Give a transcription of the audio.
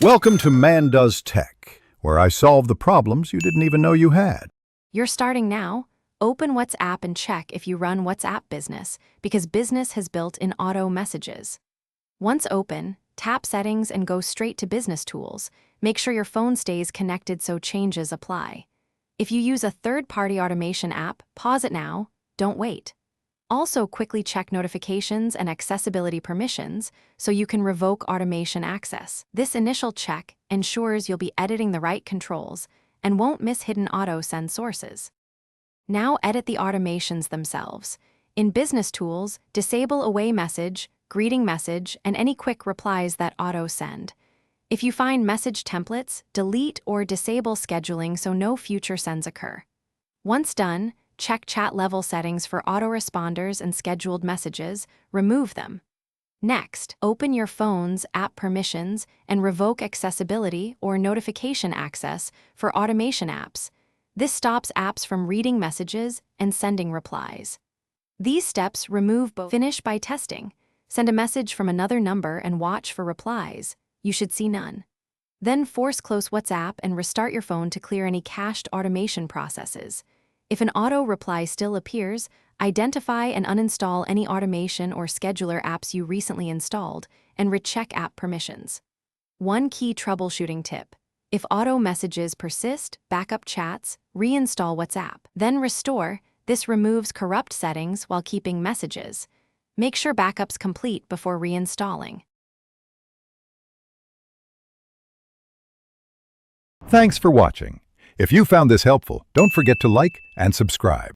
Welcome to Man Does Tech, where I solve the problems you didn't even know you had. You're starting now. Open WhatsApp and check if you run WhatsApp Business, because Business has built-in auto messages. Once open, tap Settings and go straight to Business Tools. Make sure your phone stays connected so changes apply. If you use a third-party automation app, pause it now. Don't wait. Also, quickly check notifications and accessibility permissions so you can revoke automation access. This initial check ensures you'll be editing the right controls and won't miss hidden auto-send sources. Now edit the automations themselves. In Business Tools, disable Away Message, Greeting Message, and any quick replies that auto-send. If you find message templates, delete or disable scheduling so no future sends occur. Once done, check chat level settings for autoresponders and scheduled messages, remove them. Next, open your phone's app permissions and revoke accessibility or notification access for automation apps. This stops apps from reading messages and sending replies. These steps remove both. Finish by testing. Send a message from another number and watch for replies. You should see none. Then force close WhatsApp and restart your phone to clear any cached automation processes. If an auto reply still appears, identify and uninstall any automation or scheduler apps you recently installed and recheck app permissions. One key troubleshooting tip: if auto messages persist, backup chats, reinstall WhatsApp, then restore. This removes corrupt settings while keeping messages. Make sure backups complete before reinstalling. Thanks for watching. If you found this helpful, don't forget to like and subscribe.